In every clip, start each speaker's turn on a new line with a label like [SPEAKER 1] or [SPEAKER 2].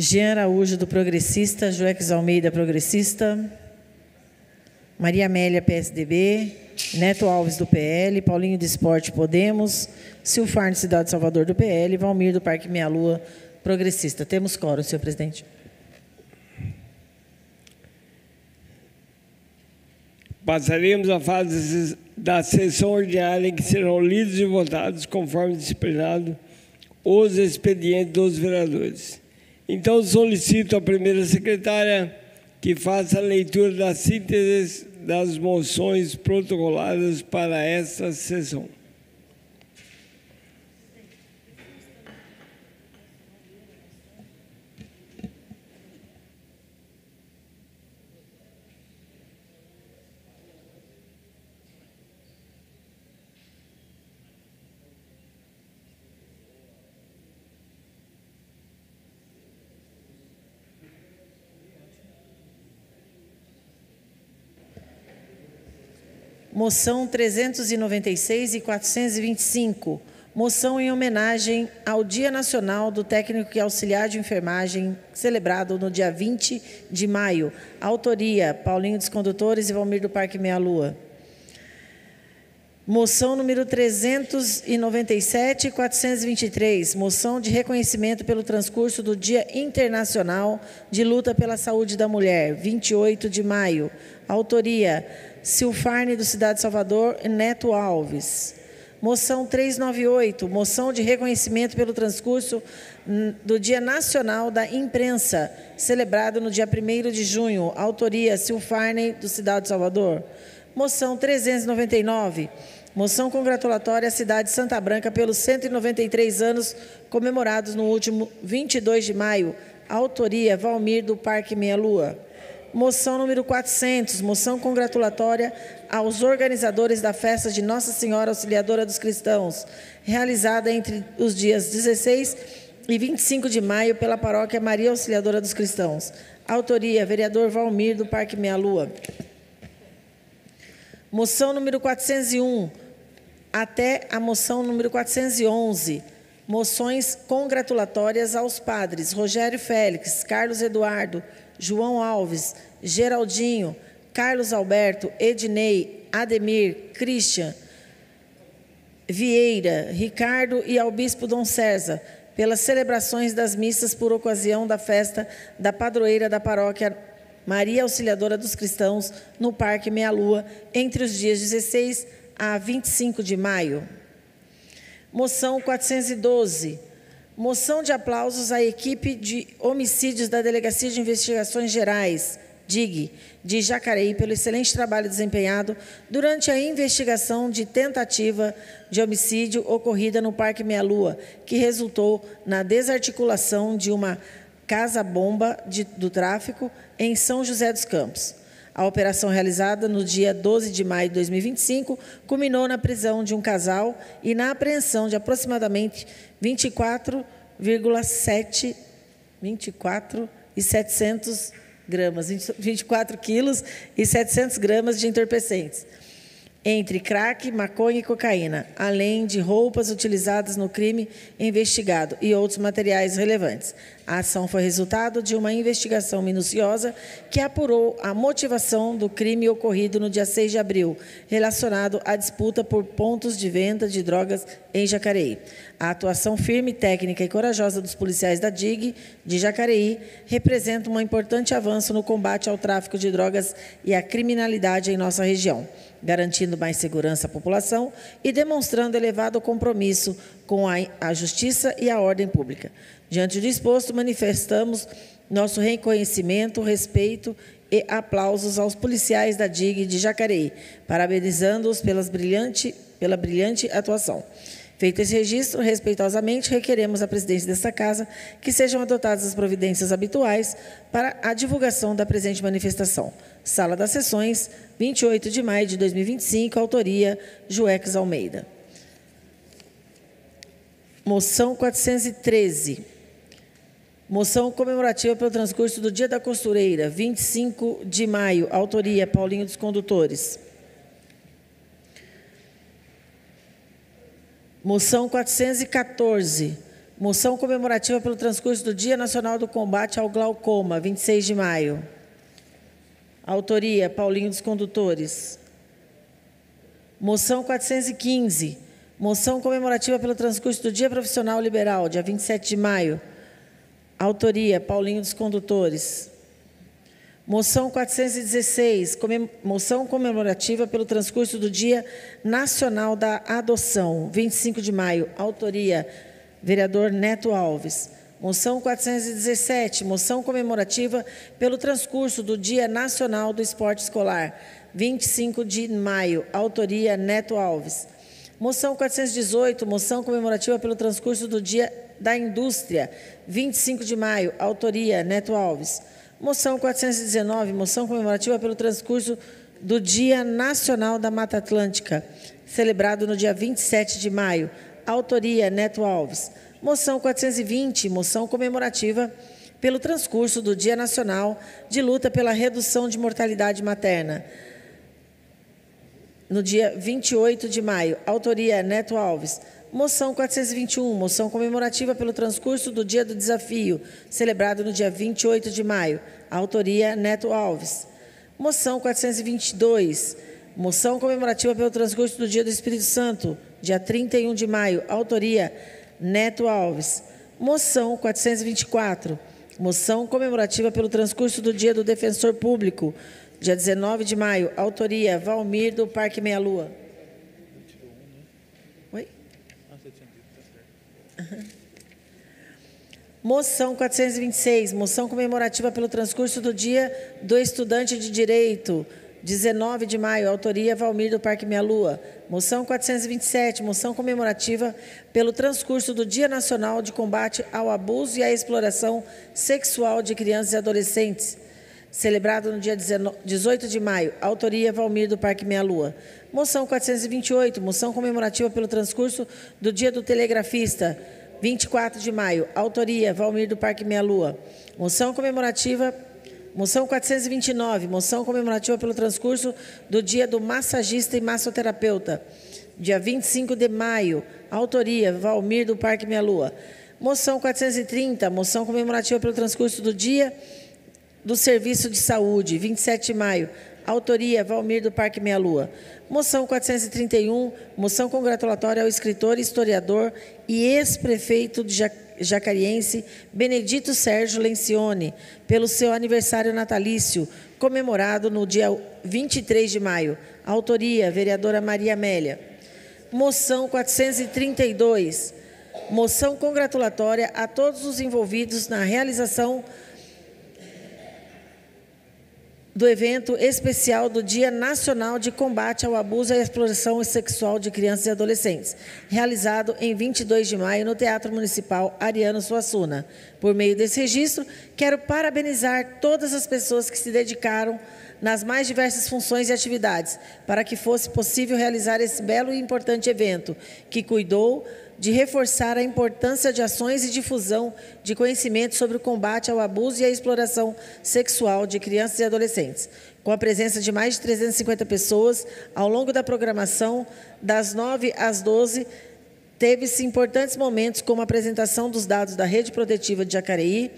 [SPEAKER 1] Jean Araújo, do Progressista, Joex Almeida, Progressista, Maria Amélia, PSDB, Neto Alves, do PL, Paulinho do Esporte, Podemos, Silfarne, Cidade de Salvador, do PL, Valmir, do Parque Meia Lua, Progressista. Temos quórum, senhor presidente.
[SPEAKER 2] Passaremos à fase da sessão ordinária em que serão lidos e votados, conforme disciplinado, os expedientes dos vereadores. Então, solicito à primeira secretária que faça a leitura da síntese das moções protocoladas para esta sessão.
[SPEAKER 1] Moção 396 e 425. Moção em homenagem ao Dia Nacional do Técnico e Auxiliar de Enfermagem, celebrado no dia 20 de maio. Autoria, Paulinho dos Condutores e Valmir do Parque Meia Lua. Moção número 397 e 423. Moção de reconhecimento pelo transcurso do Dia Internacional de Luta pela Saúde da Mulher, 28 de maio. Autoria, Silfarne, do Cidade de Salvador, e Neto Alves. Moção 398, moção de reconhecimento pelo transcurso do Dia Nacional da Imprensa, celebrado no dia 1º de junho. Autoria, Silfarne, do Cidade de Salvador. Moção 399, moção congratulatória à cidade de Santa Branca pelos 193 anos comemorados no último 22 de maio. Autoria, Valmir, do Parque Meia Lua. Moção número 400, moção congratulatória aos organizadores da festa de Nossa Senhora Auxiliadora dos Cristãos, realizada entre os dias 16 e 25 de maio pela paróquia Maria Auxiliadora dos Cristãos. Autoria, vereador Valmir, do Parque Meia Lua. Moção número 401, até a moção número 411, moções congratulatórias aos padres Rogério Félix, Carlos Eduardo, João Alves, Geraldinho, Carlos Alberto, Ednei, Ademir, Christian, Vieira, Ricardo e ao bispo Dom César, pelas celebrações das missas por ocasião da festa da padroeira da paróquia Maria Auxiliadora dos Cristãos, no Parque Meia Lua, entre os dias 16 a 25 de maio. Moção 412. Moção de aplausos à equipe de homicídios da Delegacia de Investigações Gerais, DIG, de Jacareí, pelo excelente trabalho desempenhado durante a investigação de tentativa de homicídio ocorrida no Parque Meia Lua, que resultou na desarticulação de uma casa-bomba do tráfico em São José dos Campos. A operação realizada no dia 12 de maio de 2025 culminou na prisão de um casal e na apreensão de aproximadamente 24 quilos e 700 gramas de entorpecentes, entre crack, maconha e cocaína, além de roupas utilizadas no crime investigado e outros materiais relevantes. A ação foi resultado de uma investigação minuciosa que apurou a motivação do crime ocorrido no dia 6 de abril, relacionado à disputa por pontos de venda de drogas em Jacareí. A atuação firme, técnica e corajosa dos policiais da DIG de Jacareí representa um importante avanço no combate ao tráfico de drogas e à criminalidade em nossa região, garantindo mais segurança à população e demonstrando elevado compromisso com a justiça e a ordem pública. Diante do exposto, manifestamos nosso reconhecimento, respeito e aplausos aos policiais da DIG de Jacareí, parabenizando-os pela brilhante atuação. Feito esse registro, respeitosamente, requeremos à presidência desta Casa que sejam adotadas as providências habituais para a divulgação da presente manifestação. Sala das Sessões, 28 de maio de 2025, autoria Joeques Almeida. Moção 413. Moção comemorativa pelo transcurso do Dia da Costureira, 25 de maio, autoria Paulinho dos Condutores. Moção 414, moção comemorativa pelo transcurso do Dia Nacional do Combate ao Glaucoma, 26 de maio. Autoria, Paulinho dos Condutores. Moção 415, moção comemorativa pelo transcurso do Dia Profissional Liberal, dia 27 de maio. Autoria, Paulinho dos Condutores. Moção 416, moção comemorativa pelo transcurso do Dia Nacional da Adoção, 25 de maio. Autoria, vereador Neto Alves. Moção 417, moção comemorativa pelo transcurso do Dia Nacional do Esporte Escolar, 25 de maio. Autoria, Neto Alves. Moção 418, moção comemorativa pelo transcurso do Dia da Indústria, 25 de maio. Autoria, Neto Alves. Moção 419, moção comemorativa pelo transcurso do Dia Nacional da Mata Atlântica, celebrado no dia 27 de maio. Autoria, Neto Alves. Moção 420, moção comemorativa pelo transcurso do Dia Nacional de Luta pela Redução de Mortalidade Materna, no dia 28 de maio. Autoria, Neto Alves. Moção 421, moção comemorativa pelo transcurso do Dia do Desafio, celebrado no dia 28 de maio. Autoria, Neto Alves. Moção 422, moção comemorativa pelo transcurso do Dia do Espírito Santo, dia 31 de maio. Autoria, Neto Alves. Moção 424, moção comemorativa pelo transcurso do Dia do Defensor Público, dia 19 de maio. Autoria, Valmir do Parque Meia Lua. Moção 426, moção comemorativa pelo transcurso do Dia do Estudante de Direito, 19 de maio. Autoria, Valmir do Parque Meia Lua. Moção 427, moção comemorativa pelo transcurso do Dia Nacional de Combate ao Abuso e à Exploração Sexual de Crianças e Adolescentes, celebrado no dia 18 de maio. Autoria, Valmir do Parque Meia Lua. Moção 428, moção comemorativa pelo transcurso do Dia do Telegrafista, 24 de maio. Autoria, Valmir do Parque Meia Lua. Moção comemorativa, moção 429, moção comemorativa pelo transcurso do Dia do Massagista e Massoterapeuta, dia 25 de maio. Autoria, Valmir do Parque Meia Lua. Moção 430, moção comemorativa pelo transcurso do Dia do Serviço de Saúde, 27 de maio. Autoria, Valmir do Parque Meia Lua. Moção 431, moção congratulatória ao escritor, historiador e ex-prefeito de jacariense Benedito Sérgio Lencioni, pelo seu aniversário natalício, comemorado no dia 23 de maio. Autoria, vereadora Maria Amélia. Moção 432, moção congratulatória a todos os envolvidos na realização do evento especial do Dia Nacional de Combate ao Abuso e à Exploração Sexual de Crianças e Adolescentes, realizado em 22 de maio no Teatro Municipal Ariano Suassuna. Por meio desse registro, quero parabenizar todas as pessoas que se dedicaram nas mais diversas funções e atividades para que fosse possível realizar esse belo e importante evento, que cuidou de reforçar a importância de ações e difusão de conhecimento sobre o combate ao abuso e à exploração sexual de crianças e adolescentes. Com a presença de mais de 350 pessoas, ao longo da programação, das 9 às 12, teve-se importantes momentos como a apresentação dos dados da Rede Protetiva de Jacareí,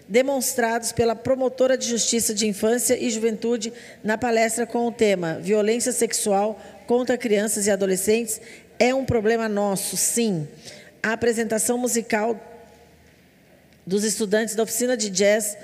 [SPEAKER 1] demonstrados pela promotora de Justiça de Infância e Juventude na palestra com o tema Violência Sexual contra Crianças e Adolescentes é um problema nosso, sim. A apresentação musical dos estudantes da oficina de jazz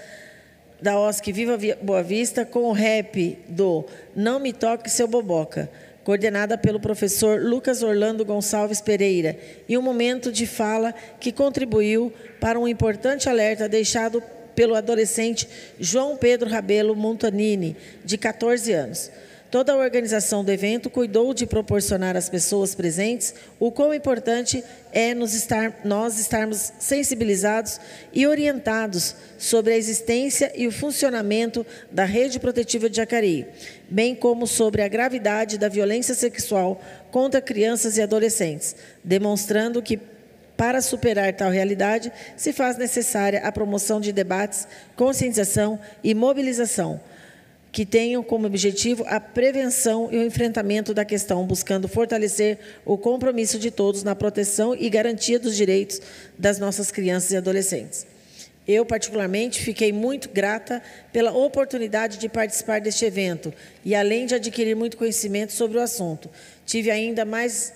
[SPEAKER 1] da OSC Viva Boa Vista com o rap do Não Me Toque Seu Boboca, coordenada pelo professor Lucas Orlando Gonçalves Pereira, e um momento de fala que contribuiu para um importante alerta deixado pelo adolescente João Pedro Rabelo Montanini, de 14 anos. Toda a organização do evento cuidou de proporcionar às pessoas presentes o quão importante é nós estarmos sensibilizados e orientados sobre a existência e o funcionamento da rede protetiva de Jacareí, bem como sobre a gravidade da violência sexual contra crianças e adolescentes, demonstrando que, para superar tal realidade, se faz necessária a promoção de debates, conscientização e mobilização, que tenham como objetivo a prevenção e o enfrentamento da questão, buscando fortalecer o compromisso de todos na proteção e garantia dos direitos das nossas crianças e adolescentes. Eu, particularmente, fiquei muito grata pela oportunidade de participar deste evento e, além de adquirir muito conhecimento sobre o assunto, tive ainda mais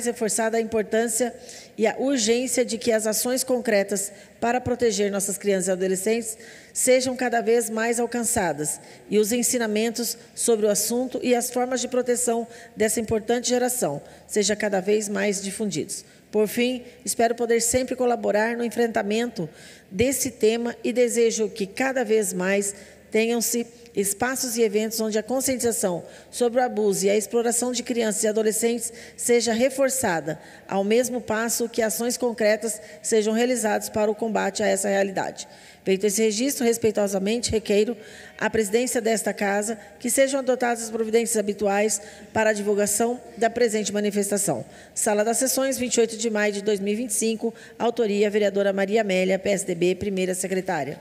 [SPEAKER 1] reforçada a importância e a urgência de que as ações concretas para proteger nossas crianças e adolescentes sejam cada vez mais alcançadas e os ensinamentos sobre o assunto e as formas de proteção dessa importante geração sejam cada vez mais difundidos. Por fim, espero poder sempre colaborar no enfrentamento desse tema e desejo que cada vez mais tenham-se espaços e eventos onde a conscientização sobre o abuso e a exploração de crianças e adolescentes seja reforçada, ao mesmo passo que ações concretas sejam realizadas para o combate a essa realidade. Feito esse registro, respeitosamente requeiro à presidência desta Casa que sejam adotadas as providências habituais para a divulgação da presente manifestação. Sala das Sessões, 28 de maio de 2025, autoria, vereadora Maria Amélia, PSDB, primeira secretária.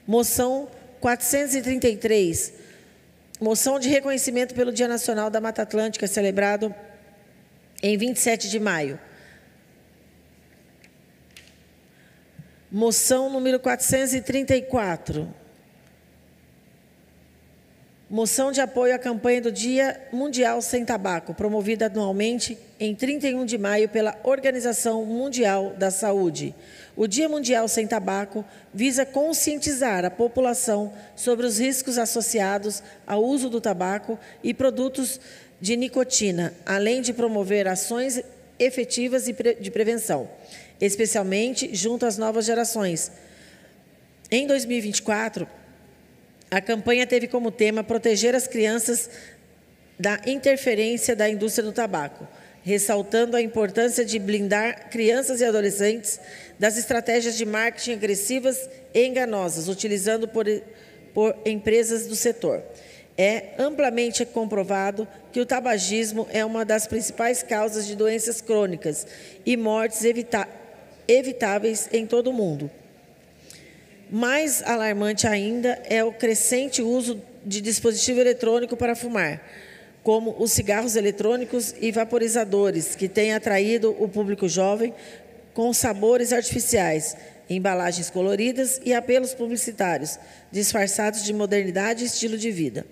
[SPEAKER 1] Moção 433, moção de reconhecimento pelo Dia Nacional da Mata Atlântica, celebrado em 27 de maio. Moção número 434, moção de apoio à campanha do Dia Mundial Sem Tabaco, promovida anualmente em 31 de maio pela Organização Mundial da Saúde. O Dia Mundial Sem Tabaco visa conscientizar a população sobre os riscos associados ao uso do tabaco e produtos de nicotina, além de promover ações efetivas de prevenção, especialmente junto às novas gerações. Em 2024, a campanha teve como tema proteger as crianças da interferência da indústria do tabaco, ressaltando a importância de blindar crianças e adolescentes das estratégias de marketing agressivas e enganosas, utilizando por empresas do setor. É amplamente comprovado que o tabagismo é uma das principais causas de doenças crônicas e mortes evitáveis em todo o mundo. Mais alarmante ainda é o crescente uso de dispositivo eletrônico para fumar, como os cigarros eletrônicos e vaporizadores, que têm atraído o público jovem com sabores artificiais, embalagens coloridas e apelos publicitários, disfarçados de modernidade e estilo de vida.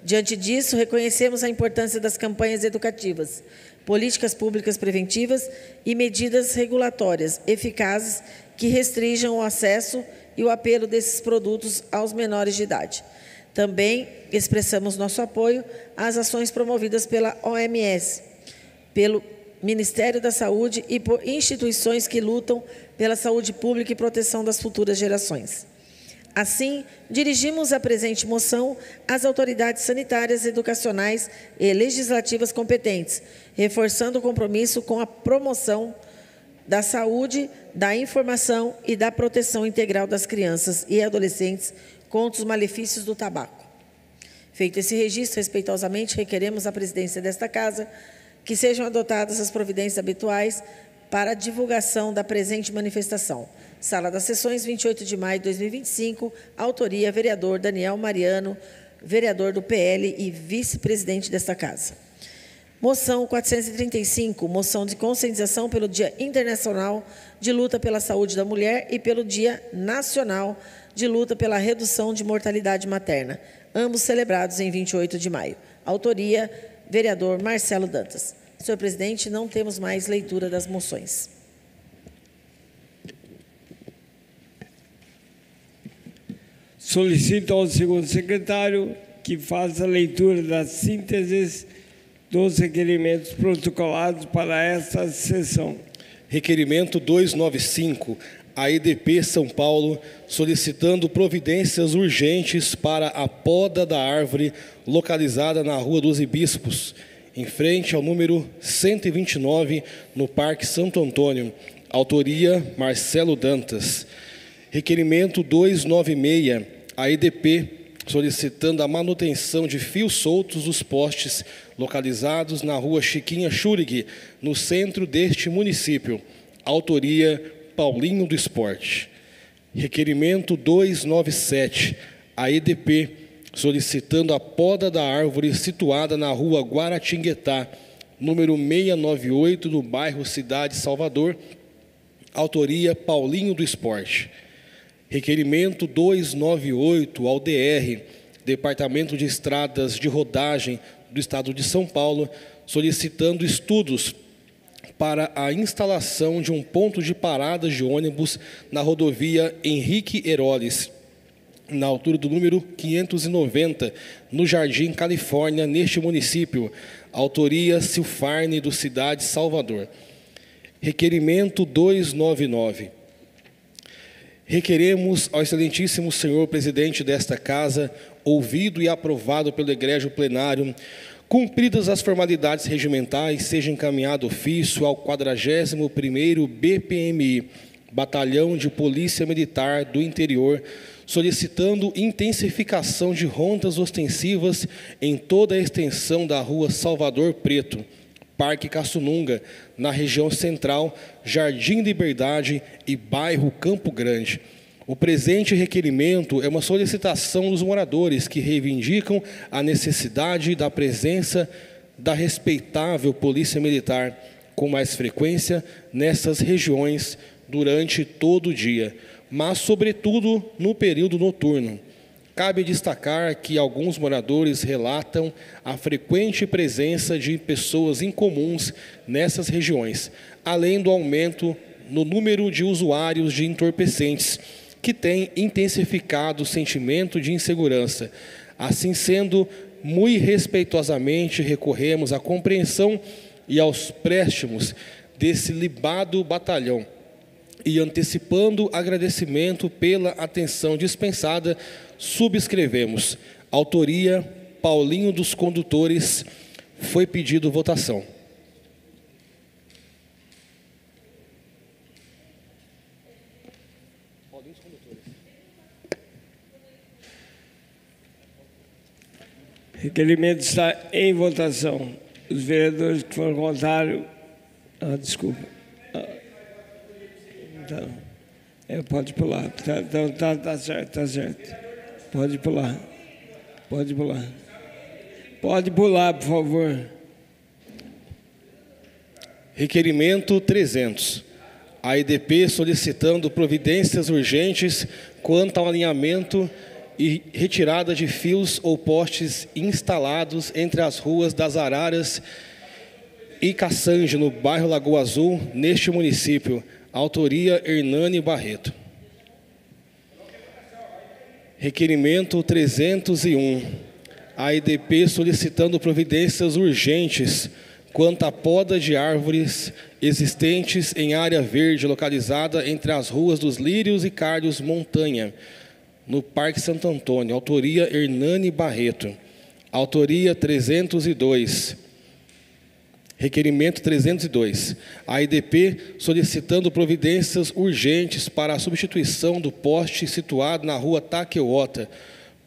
[SPEAKER 1] Diante disso, reconhecemos a importância das campanhas educativas, políticas públicas preventivas e medidas regulatórias eficazes que restringam o acesso e o apelo desses produtos aos menores de idade. Também expressamos nosso apoio às ações promovidas pela OMS, pelo Ministério da Saúde e por instituições que lutam pela saúde pública e proteção das futuras gerações. Assim, dirigimos a presente moção às autoridades sanitárias, educacionais e legislativas competentes, reforçando o compromisso com a promoção da saúde, da informação e da proteção integral das crianças e adolescentes contra os malefícios do tabaco. Feito esse registro, respeitosamente requeremos à presidência desta Casa que sejam adotadas as providências habituais para a divulgação da presente manifestação. Sala das Sessões, 28 de maio de 2025, autoria, vereador Daniel Mariano, vereador do PL e vice-presidente desta Casa. Moção 435, moção de conscientização pelo Dia Internacional de Luta pela Saúde da Mulher e pelo Dia Nacional de Luta pela Redução de Mortalidade Materna, ambos celebrados em 28 de maio. Autoria, vereador Marcelo Dantas. Senhor presidente, não temos mais leitura das moções.
[SPEAKER 2] Solicito ao segundo secretário que faça a leitura das sínteses dos requerimentos protocolados para esta sessão.
[SPEAKER 3] Requerimento 295, a EDP São Paulo, solicitando providências urgentes para a poda da árvore localizada na Rua dos Bispos, em frente ao número 129, no Parque Santo Antônio. Autoria, Marcelo Dantas. Requerimento 296, a EDP, solicitando a manutenção de fios soltos dos postes localizados na Rua Chiquinha Churig, no centro deste município. Autoria, Paulinho do Esporte. Requerimento 297, a EDP, solicitando a poda da árvore situada na Rua Guaratinguetá, número 698, no bairro Cidade Salvador. Autoria, Paulinho do Esporte. Requerimento 298 ao DR, Departamento de Estradas de Rodagem do Estado de São Paulo, solicitando estudos para a instalação de um ponto de parada de ônibus na rodovia Henrique Heroles, na altura do número 590, no Jardim Califórnia, neste município. Autoria, Silfarne, do Cidade Salvador. Requerimento 299. Requeremos ao excelentíssimo senhor presidente desta casa, ouvido e aprovado pelo egrégio plenário, cumpridas as formalidades regimentais, seja encaminhado ofício ao 41º BPMI, Batalhão de Polícia Militar do Interior, solicitando intensificação de rondas ostensivas em toda a extensão da Rua Salvador Preto, Parque Caçununga, na região central, Jardim Liberdade e bairro Campo Grande. O presente requerimento é uma solicitação dos moradores que reivindicam a necessidade da presença da respeitável Polícia Militar com mais frequência nessas regiões durante todo o dia, mas, sobretudo, no período noturno. Cabe destacar que alguns moradores relatam a frequente presença de pessoas incomuns nessas regiões, além do aumento no número de usuários de entorpecentes, que tem intensificado o sentimento de insegurança. Assim sendo, muito respeitosamente recorremos à compreensão e aos préstimos desse libado batalhão, e antecipando agradecimento pela atenção dispensada, subscrevemos. Autoria, Paulinho dos Condutores. Foi pedido votação.
[SPEAKER 2] Requerimento está em votação. Os vereadores que foram contrários... desculpa. Pode pular. Tá certo, tá certo. Pode pular. Pode pular. Pode pular, por favor.
[SPEAKER 3] Requerimento 300. A EDP solicitando providências urgentes quanto ao alinhamento e retirada de fios ou postes instalados entre as ruas das Araras e Caçange, no bairro Lagoa Azul, neste município. Autoria, Hernani Barreto. Requerimento 301. A EDP solicitando providências urgentes quanto à poda de árvores existentes em área verde localizada entre as ruas dos Lírios e Carlos Montanha, no Parque Santo Antônio. Autoria, Hernani Barreto. Autoria, 302. Requerimento 302. A EDP solicitando providências urgentes para a substituição do poste situado na Rua Taqueuota,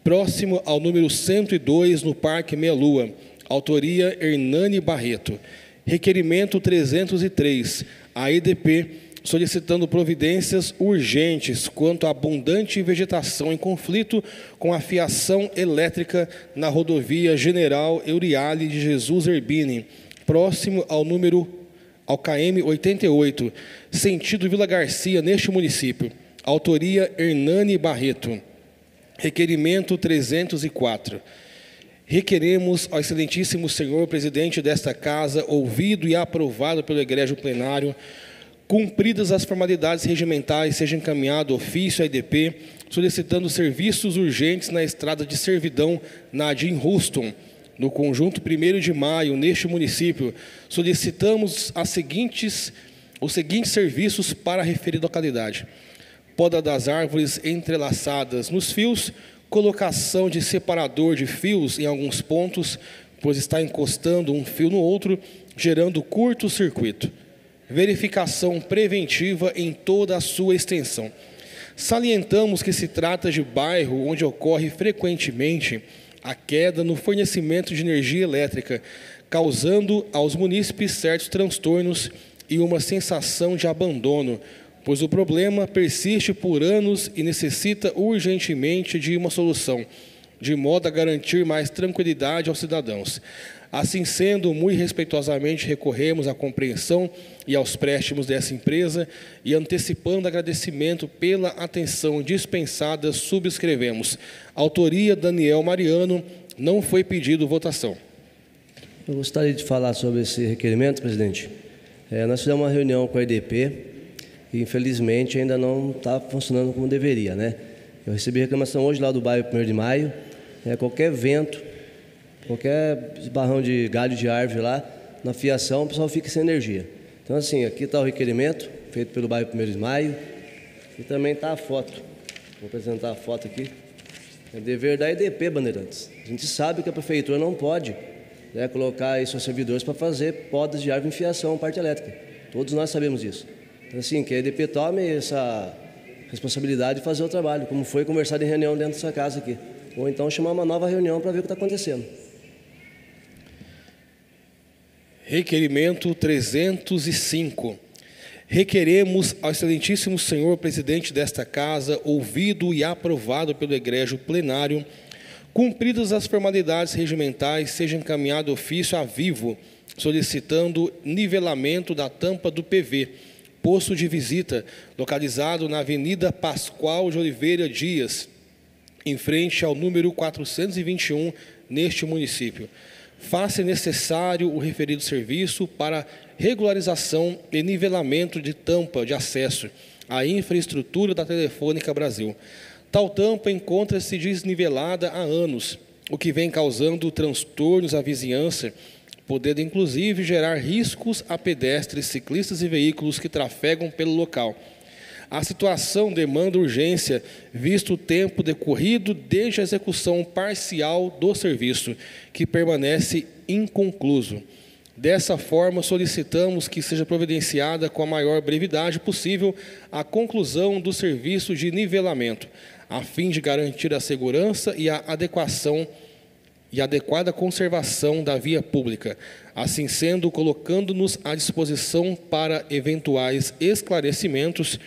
[SPEAKER 3] próximo ao número 102, no Parque Meia Lua. Autoria, Hernani Barreto. Requerimento 303. A EDP solicitando providências urgentes quanto à abundante vegetação em conflito com a fiação elétrica na rodovia General Euriale de Jesus Erbini, próximo ao KM 88, sentido Vila Garcia, neste município. Autoria, Hernani Barreto. Requerimento 304. Requeremos ao excelentíssimo senhor presidente desta casa, ouvido e aprovado pelo egrégio plenário, cumpridas as formalidades regimentais, seja encaminhado ofício à EDP, solicitando serviços urgentes na estrada de servidão na Jim Houston, no conjunto 1º de Maio, neste município. Solicitamos os seguintes serviços para a referida localidade. poda das árvores entrelaçadas nos fios, colocação de separador de fios em alguns pontos, pois está encostando um fio no outro, gerando curto-circuito. Verificação preventiva em toda a sua extensão. Salientamos que se trata de bairro onde ocorre frequentemente a queda no fornecimento de energia elétrica, causando aos munícipes certos transtornos e uma sensação de abandono, pois o problema persiste por anos e necessita urgentemente de uma solução, de modo a garantir mais tranquilidade aos cidadãos. Assim sendo, muito respeitosamente recorremos à compreensão e aos préstimos dessa empresa e, antecipando agradecimento pela atenção dispensada, subscrevemos. Autoria Daniel Mariano, não foi pedido votação.
[SPEAKER 4] Eu gostaria de falar sobre esse requerimento, presidente. Nós fizemos uma reunião com a EDP e, infelizmente, ainda não está funcionando como deveria, né? Eu recebi reclamação hoje lá do bairro 1º de Maio. Qualquer vento, qualquer esbarrão de galho de árvore lá, na fiação, o pessoal fica sem energia. Então, assim, aqui está o requerimento, feito pelo bairro 1º de Maio, e também está a foto. Vou apresentar a foto aqui. É dever da EDP, Bandeirantes. A gente sabe que a prefeitura não pode colocar aí seus servidores para fazer podas de árvore em fiação, parte elétrica. Todos nós sabemos isso. Então, assim, que a EDP tome essa responsabilidade de fazer o trabalho, como foi conversado em reunião dentro dessa casa aqui. Ou então chamar uma nova reunião para ver o que está acontecendo.
[SPEAKER 3] Requerimento 305. Requeremos ao excelentíssimo senhor presidente desta casa, ouvido e aprovado pelo egrégio plenário, cumpridas as formalidades regimentais, seja encaminhado ofício a Vivo, solicitando nivelamento da tampa do PV, posto de visita, localizado na Avenida Pascoal de Oliveira Dias, em frente ao número 421, neste município. Faça necessário o referido serviço para regularização e nivelamento de tampa de acesso à infraestrutura da Telefônica Brasil. Tal tampa encontra-se desnivelada há anos, o que vem causando transtornos à vizinhança, podendo inclusive gerar riscos a pedestres, ciclistas e veículos que trafegam pelo local. A situação demanda urgência, visto o tempo decorrido desde a execução parcial do serviço, que permanece inconcluso. Dessa forma, solicitamos que seja providenciada com a maior brevidade possível a conclusão do serviço de nivelamento, a fim de garantir a segurança e a adequação e adequada conservação da via pública. Assim sendo, colocando-nos à disposição para eventuais esclarecimentos,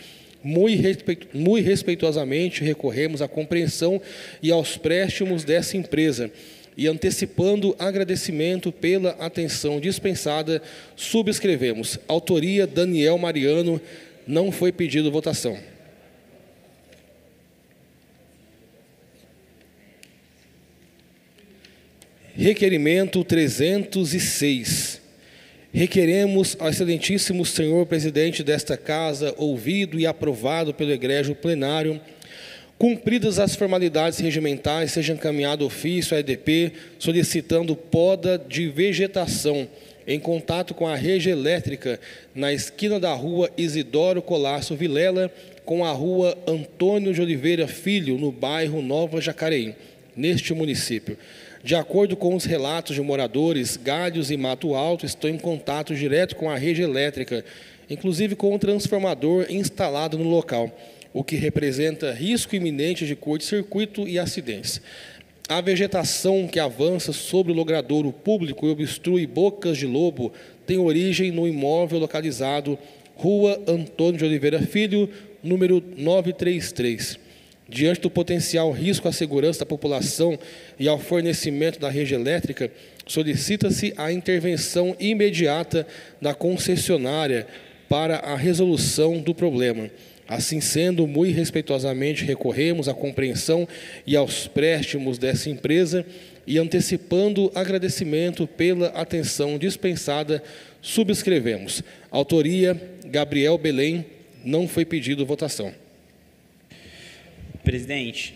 [SPEAKER 3] muito respeitosamente recorremos à compreensão e aos préstimos dessa empresa e, antecipando agradecimento pela atenção dispensada, subscrevemos. Autoria Daniel Mariano, não foi pedido votação. Requerimento 306. Requeremos ao excelentíssimo senhor presidente desta casa, ouvido e aprovado pelo egrégio plenário, cumpridas as formalidades regimentais, seja encaminhado ofício à EDP, solicitando poda de vegetação em contato com a rede elétrica na esquina da rua Isidoro Colasso Vilela com a rua Antônio de Oliveira Filho, no bairro Nova Jacareí, neste município. De acordo com os relatos de moradores, galhos e mato alto estão em contato direto com a rede elétrica, inclusive com o transformador instalado no local, o que representa risco iminente de curto-circuito e acidentes. A vegetação que avança sobre o logradouro público e obstrui bocas de lobo tem origem no imóvel localizado Rua Antônio de Oliveira Filho, número 933. Diante do potencial risco à segurança da população e ao fornecimento da rede elétrica, solicita-se a intervenção imediata da concessionária para a resolução do problema. Assim sendo, muito respeitosamente recorremos à compreensão e aos préstimos dessa empresa e, antecipando agradecimento pela atenção dispensada, subscrevemos. Autoria Gabriel Belém, não foi pedido votação.
[SPEAKER 5] Presidente,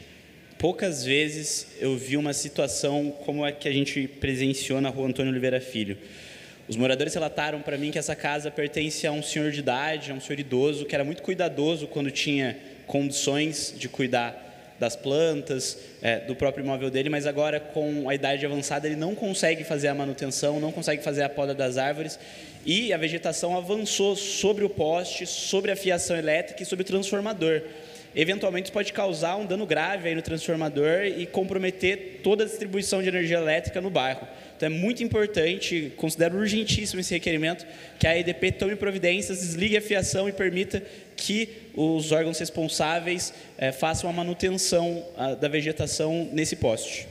[SPEAKER 5] poucas vezes eu vi uma situação como a que a gente presenciou na rua Antônio Oliveira Filho. Os moradores relataram para mim que essa casa pertence a um senhor de idade, a um senhor idoso, que era muito cuidadoso quando tinha condições de cuidar das plantas, do próprio imóvel dele, mas agora, com a idade avançada, ele não consegue fazer a manutenção, não consegue fazer a poda das árvores, e a vegetação avançou sobre o poste, sobre a fiação elétrica e sobre o transformador. Eventualmente, isso pode causar um dano grave aí no transformador e comprometer toda a distribuição de energia elétrica no bairro. Então, é muito importante, considero urgentíssimo esse requerimento, que a EDP tome providências, desligue a fiação e permita que os órgãos responsáveis façam a manutenção da vegetação nesse poste.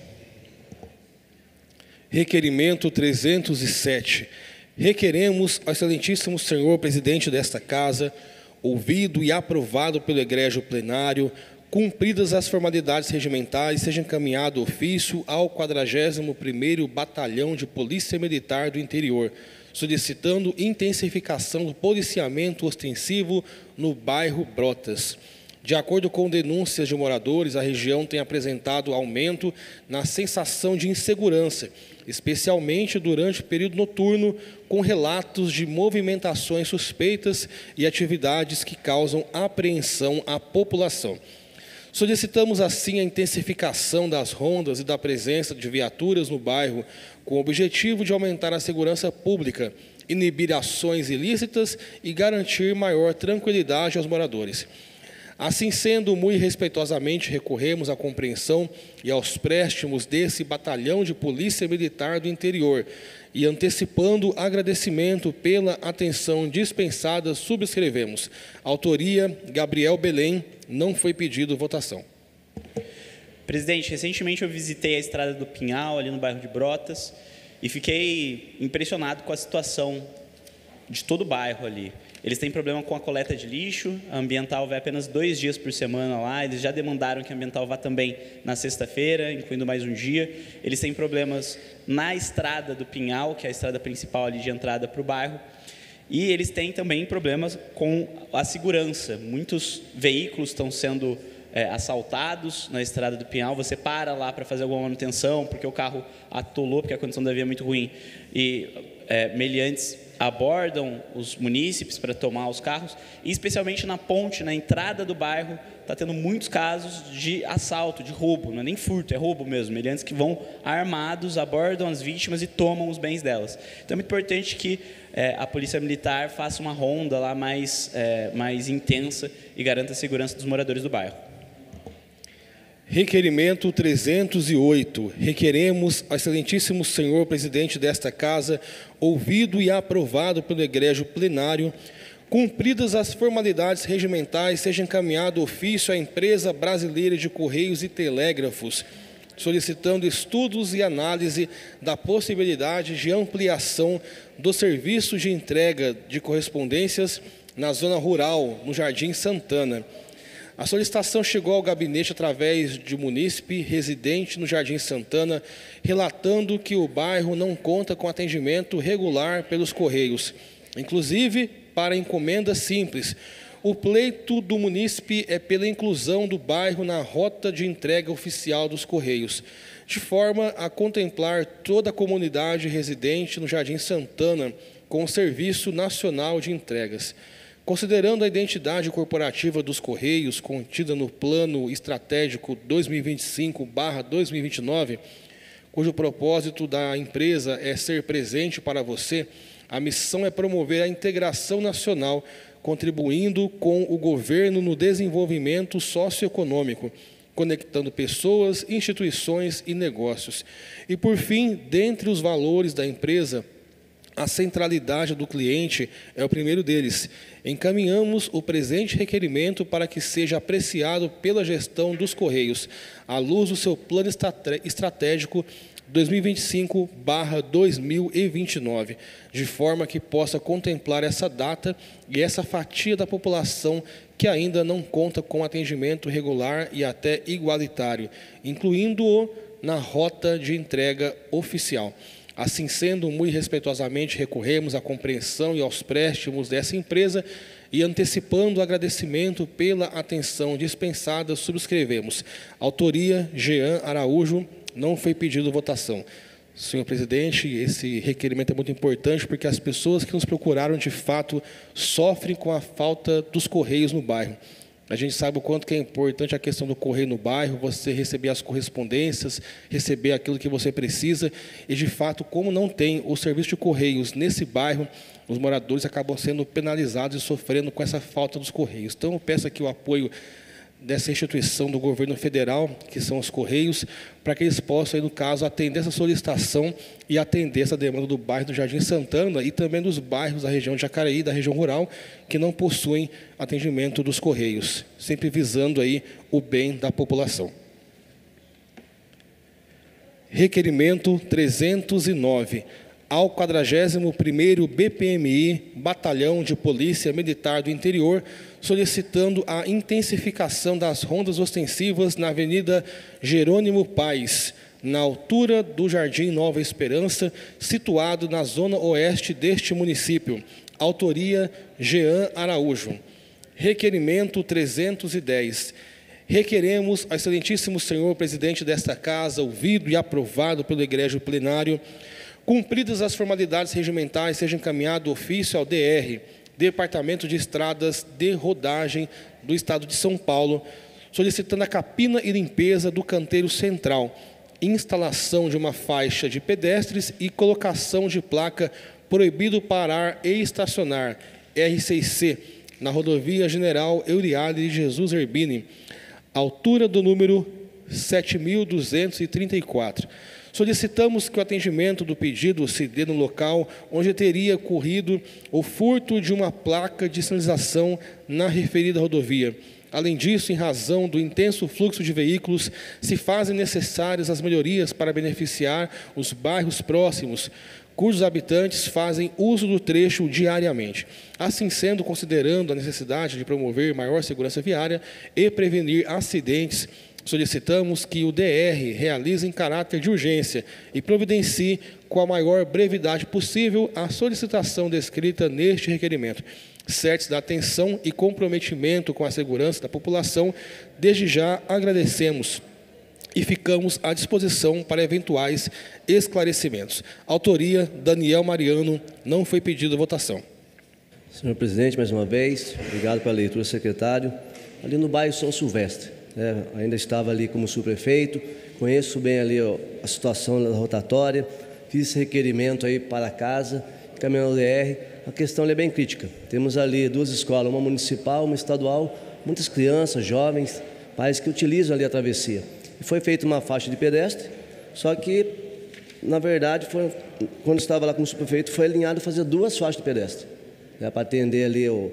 [SPEAKER 3] Requerimento 307. Requeremos ao excelentíssimo senhor presidente desta casa, ouvido e aprovado pelo egrégio plenário, cumpridas as formalidades regimentais, seja encaminhado ofício ao 41º Batalhão de Polícia Militar do Interior, solicitando intensificação do policiamento ostensivo no bairro Brotas. De acordo com denúncias de moradores, a região tem apresentado aumento na sensação de insegurança, especialmente durante o período noturno, com relatos de movimentações suspeitas e atividades que causam apreensão à população. Solicitamos, assim, a intensificação das rondas e da presença de viaturas no bairro, com o objetivo de aumentar a segurança pública, inibir ações ilícitas e garantir maior tranquilidade aos moradores. Assim sendo, muito respeitosamente recorremos à compreensão e aos préstimos desse Batalhão de Polícia Militar do Interior e, antecipando agradecimento pela atenção dispensada, subscrevemos. Autoria, Gabriel Belém. Não foi pedido votação.
[SPEAKER 5] Presidente, recentemente eu visitei a Estrada do Pinhal, ali no bairro de Brotas, e fiquei impressionado com a situação de todo o bairro ali. Eles têm problema com a coleta de lixo, a Ambiental vai apenas 2 dias por semana lá, eles já demandaram que a Ambiental vá também na sexta-feira, incluindo mais um dia. Eles têm problemas na Estrada do Pinhal, que é a estrada principal ali de entrada para o bairro, e eles têm também problemas com a segurança. Muitos veículos estão sendo assaltados na Estrada do Pinhal, você para lá para fazer alguma manutenção, porque o carro atolou, porque a condição da via é muito ruim, e meliantes abordam os munícipes para tomar os carros, e especialmente na ponte, na entrada do bairro, está tendo muitos casos de assalto, de roubo, não é nem furto, é roubo mesmo, meliantes que vão armados, abordam as vítimas e tomam os bens delas. Então é muito importante que a Polícia Militar faça uma ronda lá mais intensa e garanta a segurança dos moradores do bairro.
[SPEAKER 3] Requerimento 308. Requeremos ao excelentíssimo senhor presidente desta casa, ouvido e aprovado pelo egrégio plenário, cumpridas as formalidades regimentais, seja encaminhado ofício à Empresa Brasileira de Correios e Telégrafos, solicitando estudos e análise da possibilidade de ampliação do serviço de entrega de correspondências na zona rural, no Jardim Santana. A solicitação chegou ao gabinete através de munícipe residente no Jardim Santana, relatando que o bairro não conta com atendimento regular pelos Correios, inclusive para encomenda simples. O pleito do munícipe é pela inclusão do bairro na rota de entrega oficial dos Correios, de forma a contemplar toda a comunidade residente no Jardim Santana com o Serviço Nacional de Entregas. Considerando a identidade corporativa dos Correios contida no Plano Estratégico 2025/2029, cujo propósito da empresa é ser presente para você, a missão é promover a integração nacional, contribuindo com o governo no desenvolvimento socioeconômico, conectando pessoas, instituições e negócios. E, por fim, dentre os valores da empresa, a centralidade do cliente é o primeiro deles. Encaminhamos o presente requerimento para que seja apreciado pela gestão dos Correios, à luz do seu plano estratégico 2025/2029, de forma que possa contemplar essa data e essa fatia da população que ainda não conta com atendimento regular e até igualitário, incluindo-o na rota de entrega oficial. Assim sendo, muito respeitosamente recorremos à compreensão e aos préstimos dessa empresa e, antecipando o agradecimento pela atenção dispensada, subscrevemos. Autoria, Jean Araújo. Não foi pedido votação. Senhor presidente, esse requerimento é muito importante porque as pessoas que nos procuraram, de fato, sofrem com a falta dos correios no bairro. A gente sabe o quanto que é importante a questão do correio no bairro, você receber as correspondências, receber aquilo que você precisa. E, de fato, como não tem o serviço de correios nesse bairro, os moradores acabam sendo penalizados e sofrendo com essa falta dos correios. Então, eu peço aqui o apoio dessa instituição do governo federal, que são os Correios, para que eles possam, aí, no caso, atender essa solicitação e atender essa demanda do bairro do Jardim Santana e também dos bairros da região de Jacareí, da região rural, que não possuem atendimento dos Correios, sempre visando aí o bem da população. Requerimento 309. Ao 41º BPMI, Batalhão de Polícia Militar do Interior, solicitando a intensificação das rondas ostensivas na Avenida Jerônimo Paes, na altura do Jardim Nova Esperança, situado na zona oeste deste município. Autoria, Jean Araújo. Requerimento 310. Requeremos ao excelentíssimo senhor presidente desta casa, ouvido e aprovado pelo egrégio plenário, cumpridas as formalidades regimentais, seja encaminhado ofício ao DR, Departamento de Estradas de Rodagem do Estado de São Paulo, solicitando a capina e limpeza do canteiro central, instalação de uma faixa de pedestres e colocação de placa proibido parar e estacionar, R6C, na rodovia General Euriale de Jesus Erbini, altura do número 7.234. Solicitamos que o atendimento do pedido se dê no local onde teria ocorrido o furto de uma placa de sinalização na referida rodovia. Além disso, em razão do intenso fluxo de veículos, se fazem necessárias as melhorias para beneficiar os bairros próximos, cujos habitantes fazem uso do trecho diariamente. Assim sendo, considerando a necessidade de promover maior segurança viária e prevenir acidentes, solicitamos que o DR realize em caráter de urgência e providencie com a maior brevidade possível a solicitação descrita neste requerimento, certos da atenção e comprometimento com a segurança da população. Desde já agradecemos e ficamos à disposição para eventuais esclarecimentos. Autoria, Daniel Mariano. Não foi pedida votação.
[SPEAKER 4] Senhor presidente, mais uma vez, obrigado pela leitura, secretário. Ali no bairro São Silvestre, ainda estava ali como subprefeito, conheço bem ali a situação da rotatória, fiz esse requerimento aí para casa, caminhando ao DR. A questão ali é bem crítica. Temos ali duas escolas, uma municipal, uma estadual, muitas crianças, jovens, pais que utilizam ali a travessia. E foi feita uma faixa de pedestre, só que, na verdade, quando estava lá como subprefeito, foi alinhado fazer duas faixas de pedestre, para atender ali o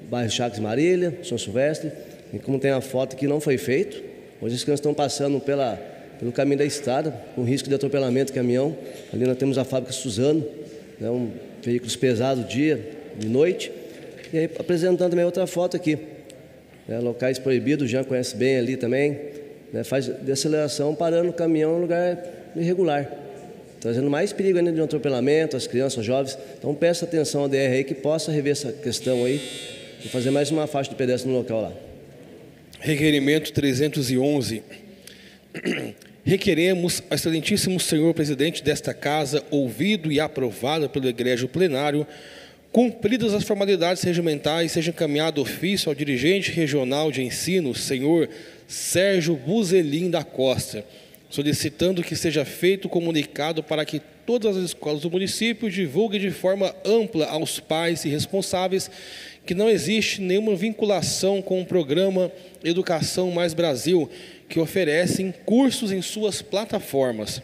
[SPEAKER 4] bairro Chagas Marília, São Silvestre. E como tem a foto que não foi feito, hoje as crianças estão passando pelo caminho da estrada, com risco de atropelamento de caminhão. Ali nós temos a fábrica Suzano, veículos pesados dia, de noite. E aí, apresentando também outra foto aqui, locais proibidos, o Jean conhece bem ali também, faz de aceleração parando o caminhão em lugar irregular, trazendo mais perigo ainda de um atropelamento, as crianças, os jovens. Então peço atenção ao DR aí que possa rever essa questão aí e fazer mais uma faixa de pedestre no local lá.
[SPEAKER 3] Requerimento 311. Requeremos ao excelentíssimo senhor presidente desta casa, ouvido e aprovado pelo egrégio plenário, cumpridas as formalidades regimentais, seja encaminhado ofício ao dirigente regional de ensino, senhor Sérgio Buzelin da Costa, solicitando que seja feito comunicado para que todas as escolas do município divulguem de forma ampla aos pais e responsáveis que não existe nenhuma vinculação com o programa Educação Mais Brasil, que oferecem cursos em suas plataformas.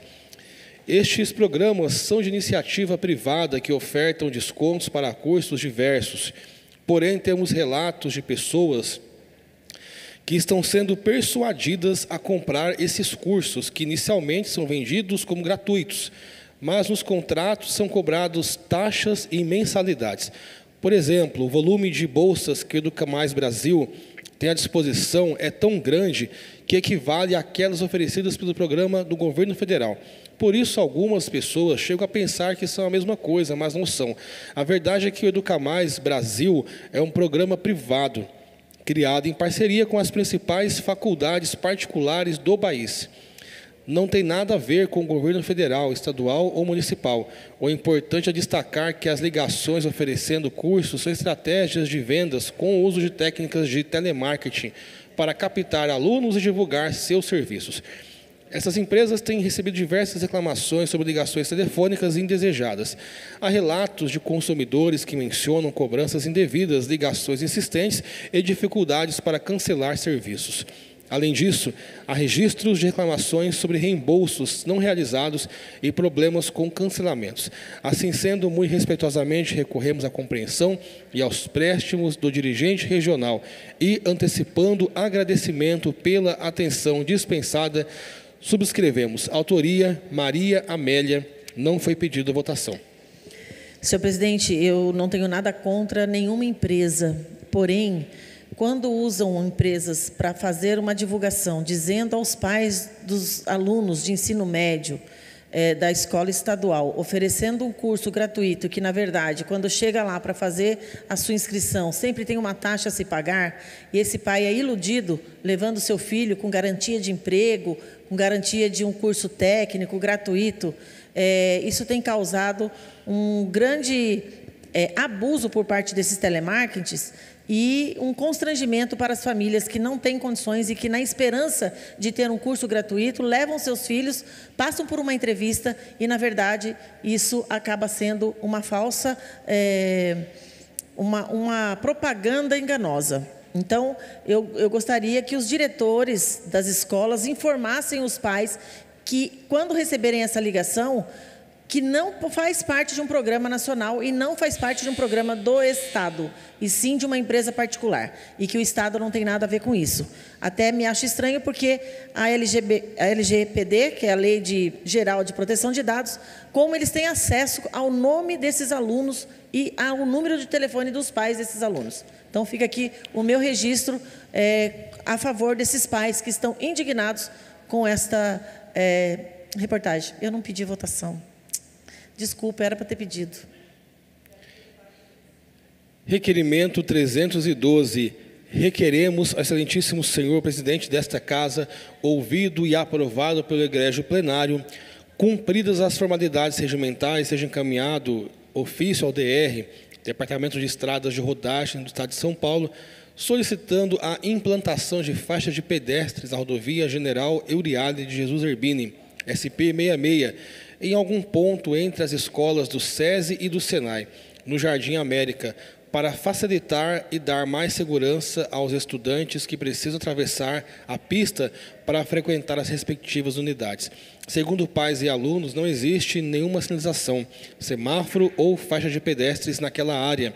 [SPEAKER 3] Estes programas são de iniciativa privada que ofertam descontos para cursos diversos. Porém, temos relatos de pessoas que estão sendo persuadidas a comprar esses cursos, que inicialmente são vendidos como gratuitos, mas nos contratos são cobrados taxas e mensalidades. Por exemplo, o volume de bolsas que o Educa Mais Brasil tem à disposição é tão grande que equivale àquelas oferecidas pelo programa do governo federal. Por isso, algumas pessoas chegam a pensar que são a mesma coisa, mas não são. A verdade é que o Educa Mais Brasil é um programa privado, criado em parceria com as principais faculdades particulares do país. não tem nada a ver com o governo federal, estadual ou municipal. O importante é destacar que as ligações oferecendo cursos são estratégias de vendas com o uso de técnicas de telemarketing para captar alunos e divulgar seus serviços. Essas empresas têm recebido diversas reclamações sobre ligações telefônicas indesejadas. Há relatos de consumidores que mencionam cobranças indevidas, ligações insistentes e dificuldades para cancelar serviços. Além disso, há registros de reclamações sobre reembolsos não realizados e problemas com cancelamentos. Assim sendo, muito respeitosamente, recorremos à compreensão e aos préstimos do dirigente regional e, antecipando agradecimento pela atenção dispensada, subscrevemos. Autoria, Maria Amélia. Não foi pedido votação.
[SPEAKER 1] Senhor presidente, eu não tenho nada contra nenhuma empresa, porém, quando usam empresas para fazer uma divulgação, dizendo aos pais dos alunos de ensino médio da escola estadual, oferecendo um curso gratuito, que, na verdade, quando chega lá para fazer a sua inscrição, sempre tem uma taxa a se pagar, e esse pai é iludido, levando seu filho com garantia de emprego, com garantia de um curso técnico gratuito, isso tem causado um grande abuso por parte desses telemarketings, e um constrangimento para as famílias que não têm condições e que, na esperança de ter um curso gratuito, levam seus filhos, passam por uma entrevista e, na verdade, isso acaba sendo uma falsa, uma propaganda enganosa. Então, eu gostaria que os diretores das escolas informassem os pais que, quando receberem essa ligação, que não faz parte de um programa nacional e não faz parte de um programa do Estado, e sim de uma empresa particular, e que o Estado não tem nada a ver com isso. Até me acho estranho porque a LGPD, que é a Lei Geral de Proteção de Dados, como eles têm acesso ao nome desses alunos e ao número de telefone dos pais desses alunos. Então, fica aqui o meu registro a favor desses pais que estão indignados com esta reportagem. Eu não pedi votação. Desculpa, era para ter pedido.
[SPEAKER 3] Requerimento 312. Requeremos ao excelentíssimo senhor presidente desta casa, ouvido e aprovado pelo egrégio plenário, cumpridas as formalidades regimentais, seja encaminhado ofício ao DR, Departamento de Estradas de Rodagem do Estado de São Paulo, solicitando a implantação de faixas de pedestres na rodovia General Euriale de Jesus Erbini, SP-66, em algum ponto entre as escolas do SESI e do SENAI, no Jardim América, para facilitar e dar mais segurança aos estudantes que precisam atravessar a pista para frequentar as respectivas unidades. Segundo pais e alunos, não existe nenhuma sinalização, semáforo ou faixa de pedestres naquela área,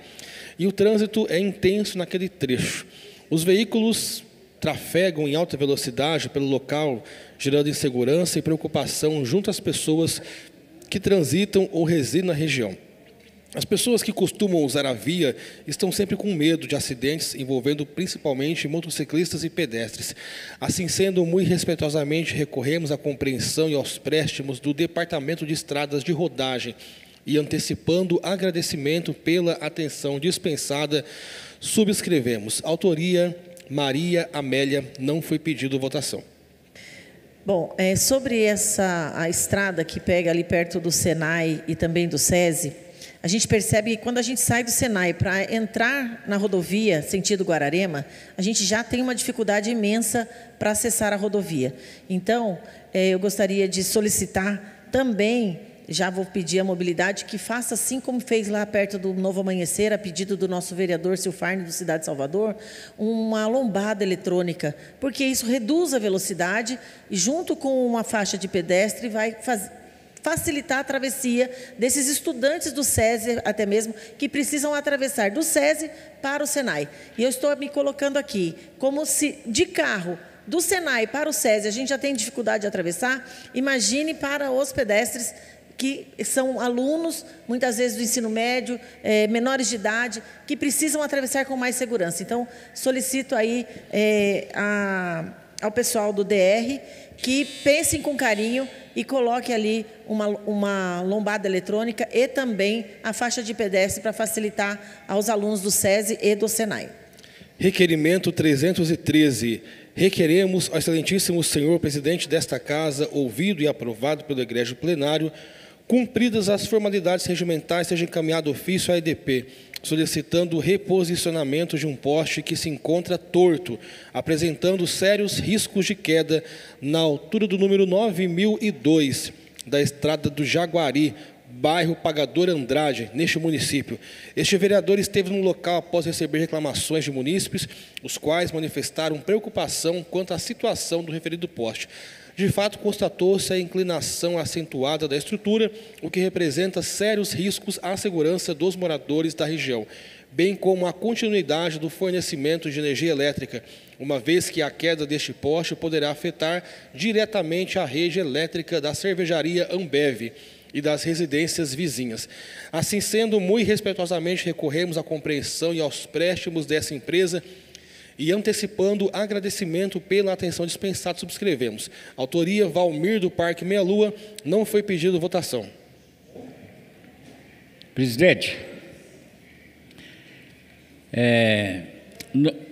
[SPEAKER 3] e o trânsito é intenso naquele trecho. Os veículos trafegam em alta velocidade pelo local, gerando insegurança e preocupação junto às pessoas que transitam ou residem na região. As pessoas que costumam usar a via estão sempre com medo de acidentes envolvendo principalmente motociclistas e pedestres. Assim sendo, muito respeitosamente recorremos à compreensão e aos préstimos do Departamento de Estradas de Rodagem e, antecipando agradecimento pela atenção dispensada, subscrevemos. Autoria, Maria Amélia. Não foi pedido votação.
[SPEAKER 1] Bom, sobre a estrada que pega ali perto do SENAI e também do SESI, a gente percebe que quando a gente sai do SENAI para entrar na rodovia sentido Guararema, a gente já tem uma dificuldade imensa para acessar a rodovia. Então, eu gostaria de solicitar também, já vou pedir à mobilidade, que faça assim como fez lá perto do Novo Amanhecer, a pedido do nosso vereador Silfarne, do Cidade de Salvador, uma lombada eletrônica, porque isso reduz a velocidade e, junto com uma faixa de pedestre, vai facilitar a travessia desses estudantes do SESI, até mesmo, que precisam atravessar do SESI para o SENAI. E eu estou me colocando aqui, como se de carro, do SENAI para o SESI, a gente já tem dificuldade de atravessar, imagine para os pedestres, que são alunos, muitas vezes do ensino médio, menores de idade, que precisam atravessar com mais segurança. Então, solicito aí ao pessoal do DR que pensem com carinho e coloque ali uma lombada eletrônica e também a faixa de pedestre para facilitar aos alunos do SESI e do SENAI.
[SPEAKER 3] Requerimento 313. requeremos ao excelentíssimo senhor presidente desta Casa, ouvido e aprovado pelo egrégio plenário, cumpridas as formalidades regimentais, seja encaminhado ofício à EDP, solicitando o reposicionamento de um poste que se encontra torto, apresentando sérios riscos de queda na altura do número 9002 da estrada do Jaguari, bairro Pagador Andrade, neste município. Este vereador esteve no local após receber reclamações de munícipes, os quais manifestaram preocupação quanto à situação do referido poste. De fato, constatou-se a inclinação acentuada da estrutura, o que representa sérios riscos à segurança dos moradores da região, bem como a continuidade do fornecimento de energia elétrica, uma vez que a queda deste poste poderá afetar diretamente a rede elétrica da cervejaria Ambev e das residências vizinhas. Assim sendo, muito respeitosamente recorremos à compreensão e aos préstimos dessa empresa e antecipando agradecimento pela atenção dispensada, subscrevemos. Autoria Valmir do Parque Meia Lua, não foi pedido votação.
[SPEAKER 6] Presidente,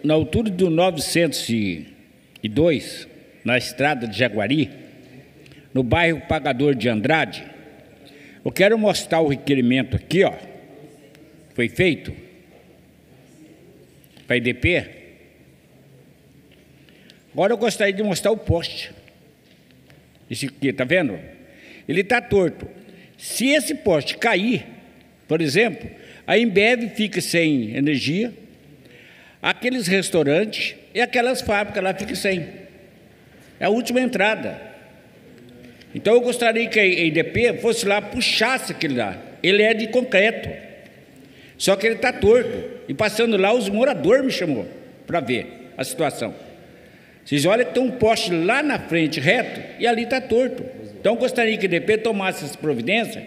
[SPEAKER 6] na altura do 902, na estrada de Jaguari, no bairro Pagador de Andrade, eu quero mostrar o requerimento aqui, ó, foi feito para a EDP. Agora eu gostaria de mostrar o poste. Esse aqui, tá vendo? Ele está torto. Se esse poste cair, por exemplo, a Ambev fica sem energia, aqueles restaurantes e aquelas fábricas lá ficam sem. É a última entrada. Então, eu gostaria que a EDP fosse lá, puxasse aquele lá. Ele é de concreto. Só que ele está torto. E passando lá, os moradores me chamou para ver a situação. Vocês olham que tem um poste lá na frente, reto, e ali está torto. Então, eu gostaria que a EDP tomasse essa providência,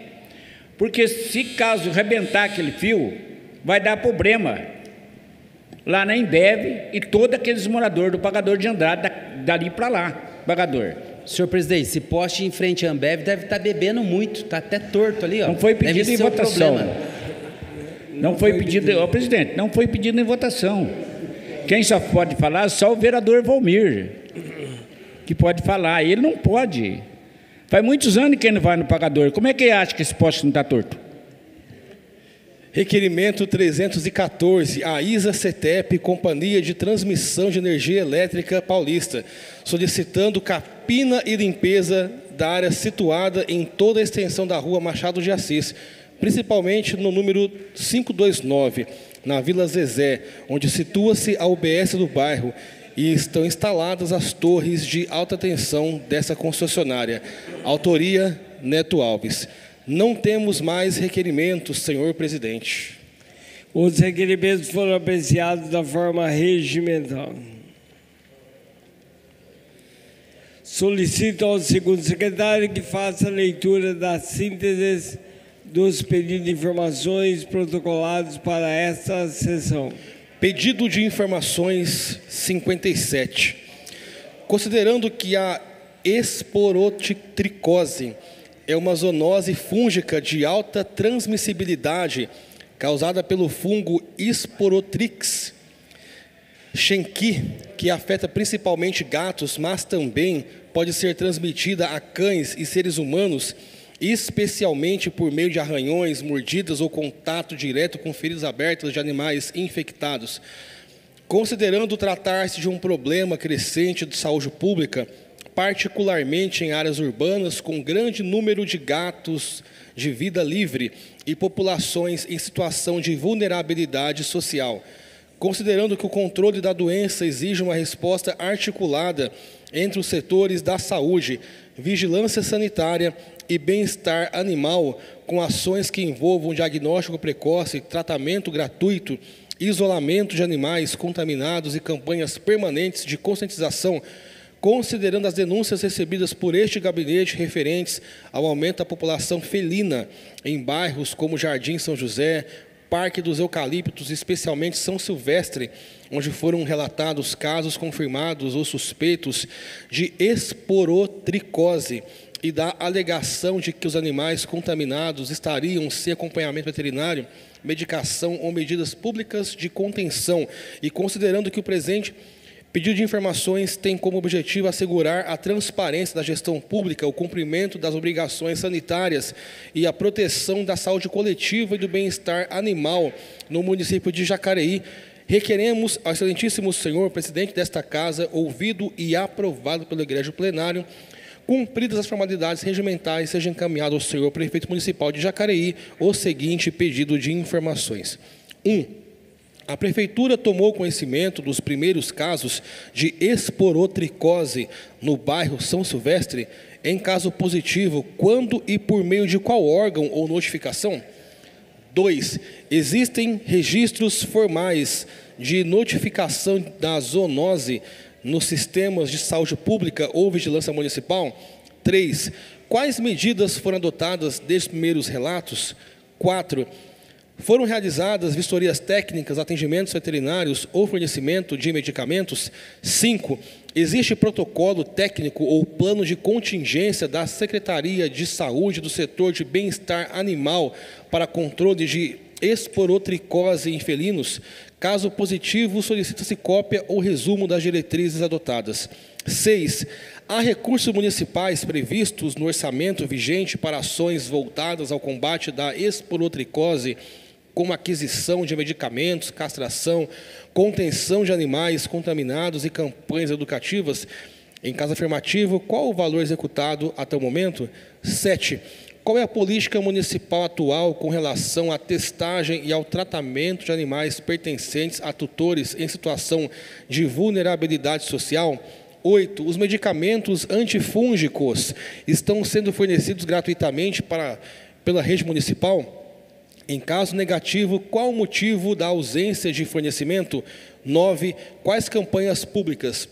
[SPEAKER 6] porque se caso arrebentar aquele fio, vai dar problema lá na Ambev e todos aqueles moradores do Pagador de Andrade, dali para lá, Pagador.
[SPEAKER 7] Senhor presidente, esse poste em frente à Ambev deve estar bebendo muito, está até torto ali, ó.
[SPEAKER 6] Não foi pedido em votação. Não foi pedido, ó, presidente, não foi pedido em votação. Quem só pode falar é só o vereador Valmir, que pode falar. Ele não pode. Faz muitos anos que ele não vai no Pagador. Como é que ele acha que esse poste não está torto?
[SPEAKER 3] Requerimento 314, a ISA CETEP, Companhia de Transmissão de Energia Elétrica Paulista, solicitando capina e limpeza da área situada em toda a extensão da rua Machado de Assis, principalmente no número 529, na Vila Zezé, onde situa-se a UBS do bairro e estão instaladas as torres de alta tensão dessa concessionária. Autoria, Neto Alves. Não temos mais requerimentos, senhor presidente.
[SPEAKER 2] Os requerimentos foram apreciados da forma regimental. Solicito ao segundo secretário que faça a leitura das sínteses dos pedidos de informações protocolados para esta sessão.
[SPEAKER 3] Pedido de informações 57. Considerando que a esporotricose é uma zoonose fúngica de alta transmissibilidade causada pelo fungo Esporotrix Schenck, que afeta principalmente gatos, mas também pode ser transmitida a cães e seres humanos, especialmente por meio de arranhões, mordidas ou contato direto com feridas abertas de animais infectados. Considerando tratar-se de um problema crescente de saúde pública, particularmente em áreas urbanas com grande número de gatos de vida livre e populações em situação de vulnerabilidade social. Considerando que o controle da doença exige uma resposta articulada entre os setores da saúde, vigilância sanitária e bem-estar animal, com ações que envolvam diagnóstico precoce, tratamento gratuito, isolamento de animais contaminados e campanhas permanentes de conscientização, considerando as denúncias recebidas por este gabinete referentes ao aumento da população felina em bairros como Jardim São José, Parque dos Eucaliptos, especialmente São Silvestre, onde foram relatados casos confirmados ou suspeitos de esporotricose e da alegação de que os animais contaminados estariam sem acompanhamento veterinário, medicação ou medidas públicas de contenção, e considerando que o presente pedido de informações tem como objetivo assegurar a transparência da gestão pública, o cumprimento das obrigações sanitárias e a proteção da saúde coletiva e do bem-estar animal no município de Jacareí. Requeremos ao excelentíssimo senhor presidente desta casa, ouvido e aprovado pelo egrégio plenário, cumpridas as formalidades regimentais, seja encaminhado ao senhor prefeito municipal de Jacareí o seguinte pedido de informações. 1. A Prefeitura tomou conhecimento dos primeiros casos de esporotricose no bairro São Silvestre. Em caso positivo, quando e por meio de qual órgão ou notificação? 2. Existem registros formais de notificação da zoonose nos sistemas de saúde pública ou vigilância municipal? 3. Quais medidas foram adotadas desde os primeiros relatos? 4. Foram realizadas vistorias técnicas, atendimentos veterinários ou fornecimento de medicamentos? 5. Existe protocolo técnico ou plano de contingência da Secretaria de Saúde do setor de bem-estar animal para controle de esporotricose em felinos? Caso positivo, solicita-se cópia ou resumo das diretrizes adotadas. 6. Há recursos municipais previstos no orçamento vigente para ações voltadas ao combate da esporotricose, como aquisição de medicamentos, castração, contenção de animais contaminados e campanhas educativas? Em caso afirmativo, qual o valor executado até o momento? 7. Qual é a política municipal atual com relação à testagem e ao tratamento de animais pertencentes a tutores em situação de vulnerabilidade social? 8. Os medicamentos antifúngicos estão sendo fornecidos gratuitamente pela rede municipal? Em caso negativo, qual o motivo da ausência de fornecimento? 9. Quais campanhas públicas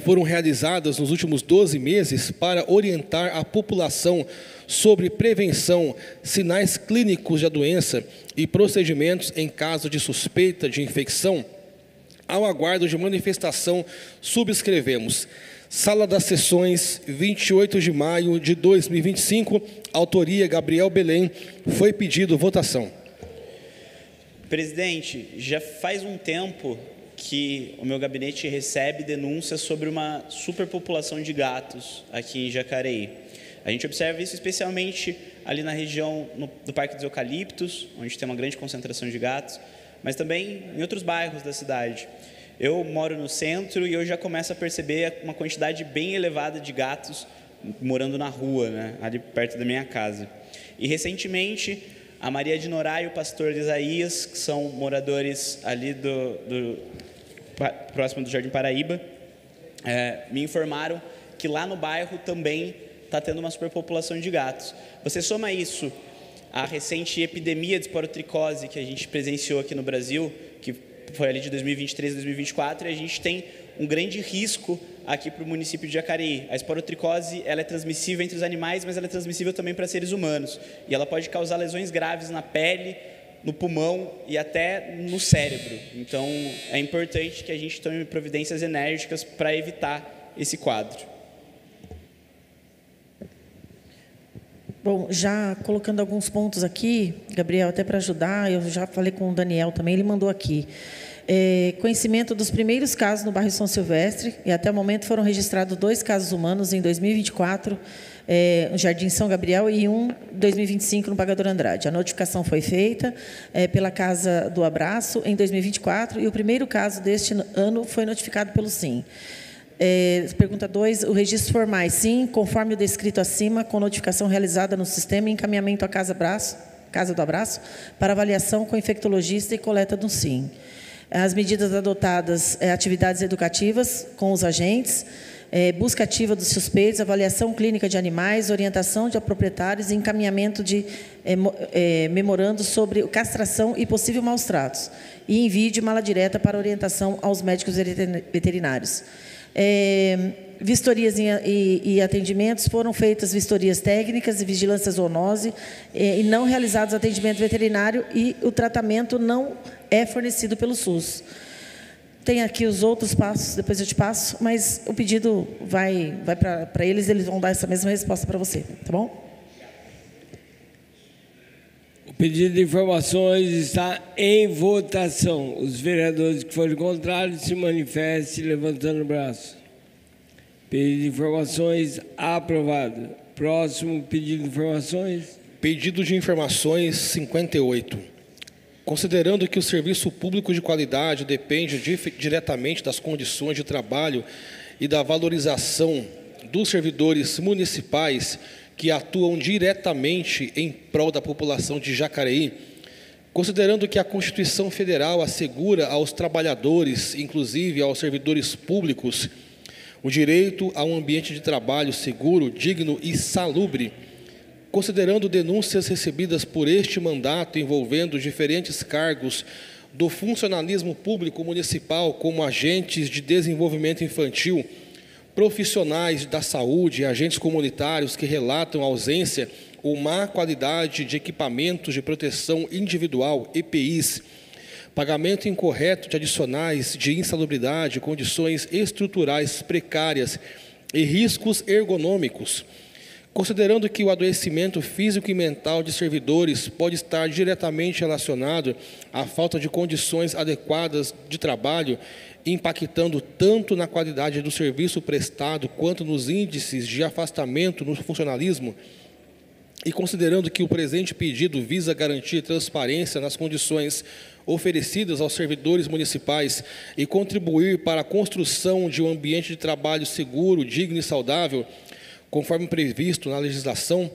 [SPEAKER 3] foram realizadas nos últimos 12 meses para orientar a população sobre prevenção, sinais clínicos da doença e procedimentos em caso de suspeita de infecção? Ao aguardo de manifestação, subscrevemos. Sala das Sessões, 28 de maio de 2025, autoria Gabriel Belém, foi pedido votação.
[SPEAKER 5] Presidente, já faz um tempo que o meu gabinete recebe denúncias sobre uma superpopulação de gatos aqui em Jacareí. A gente observa isso especialmente ali na região do Parque dos Eucaliptos, onde tem uma grande concentração de gatos, mas também em outros bairros da cidade. Eu moro no centro e eu já começo a perceber uma quantidade bem elevada de gatos morando na rua, né, ali perto da minha casa. E recentemente, a Maria de Norá e o pastor Isaías, que são moradores ali próximo do Jardim Paraíba, me informaram que lá no bairro também está tendo uma superpopulação de gatos. Você soma isso à recente epidemia de esporotricose que a gente presenciou aqui no Brasil, que foi ali de 2023 a 2024, e a gente tem um grande risco aqui para o município de Jacareí. A esporotricose, ela é transmissível entre os animais, mas ela é transmissível também para seres humanos. E ela pode causar lesões graves na pele, no pulmão e até no cérebro. Então, é importante que a gente tome providências enérgicas para evitar esse quadro.
[SPEAKER 1] Bom, já colocando alguns pontos aqui, Gabriel, até para ajudar, eu já falei com o Daniel também, ele mandou aqui. Conhecimento dos primeiros casos no bairro São Silvestre, e até o momento foram registrados 2 casos humanos em 2024, no Jardim São Gabriel, e um em 2025 no Pagador Andrade. A notificação foi feita pela Casa do Abraço em 2024, e o primeiro caso deste ano foi notificado pelo SIM. Pergunta 2, o registro formais, sim, conforme o descrito acima, com notificação realizada no sistema e encaminhamento à Casa do Abraço, para avaliação com infectologista e coleta do SIM. As medidas adotadas, atividades educativas com os agentes, busca ativa dos suspeitos, avaliação clínica de animais, orientação de proprietários e encaminhamento de memorando sobre castração e possível maus tratos, e envio de mala direta para orientação aos médicos veterinários. Vistorias e atendimentos, foram feitas vistorias técnicas e vigilância zoonose e não realizados atendimento veterinário, e o tratamento não é fornecido pelo SUS. Tem aqui os outros passos, depois eu te passo, mas o pedido vai para eles vão dar essa mesma resposta para você, tá bom?
[SPEAKER 2] pedido de informações está em votação. Os vereadores que forem contrários se manifestem levantando o braço. Pedido de informações aprovado. Próximo pedido de informações.
[SPEAKER 3] Pedido de informações 58. Considerando que o serviço público de qualidade depende diretamente das condições de trabalho e da valorização dos servidores municipais que atuam diretamente em prol da população de Jacareí, considerando que a Constituição Federal assegura aos trabalhadores, inclusive aos servidores públicos, o direito a um ambiente de trabalho seguro, digno e salubre, considerando denúncias recebidas por este mandato envolvendo diferentes cargos do funcionalismo público municipal, como agentes de desenvolvimento infantil, profissionais da saúde e agentes comunitários que relatam ausência ou má qualidade de equipamentos de proteção individual, EPIs, pagamento incorreto de adicionais de insalubridade, condições estruturais precárias e riscos ergonômicos, considerando que o adoecimento físico e mental de servidores pode estar diretamente relacionado à falta de condições adequadas de trabalho, impactando tanto na qualidade do serviço prestado quanto nos índices de afastamento no funcionalismo, e considerando que o presente pedido visa garantir transparência nas condições oferecidas aos servidores municipais e contribuir para a construção de um ambiente de trabalho seguro, digno e saudável, conforme previsto na legislação,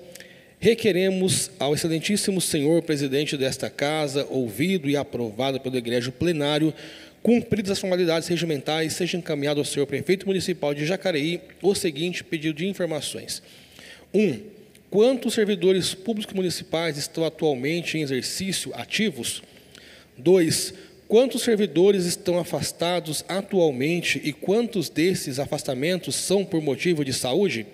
[SPEAKER 3] requeremos ao excelentíssimo senhor presidente desta Casa, ouvido e aprovado pelo egrégio plenário, cumpridas as formalidades regimentais, seja encaminhado ao senhor prefeito municipal de Jacareí o seguinte pedido de informações. 1. Quantos servidores públicos municipais estão atualmente em exercício ativos? 2. Quantos servidores estão afastados atualmente e quantos desses afastamentos são por motivo de saúde?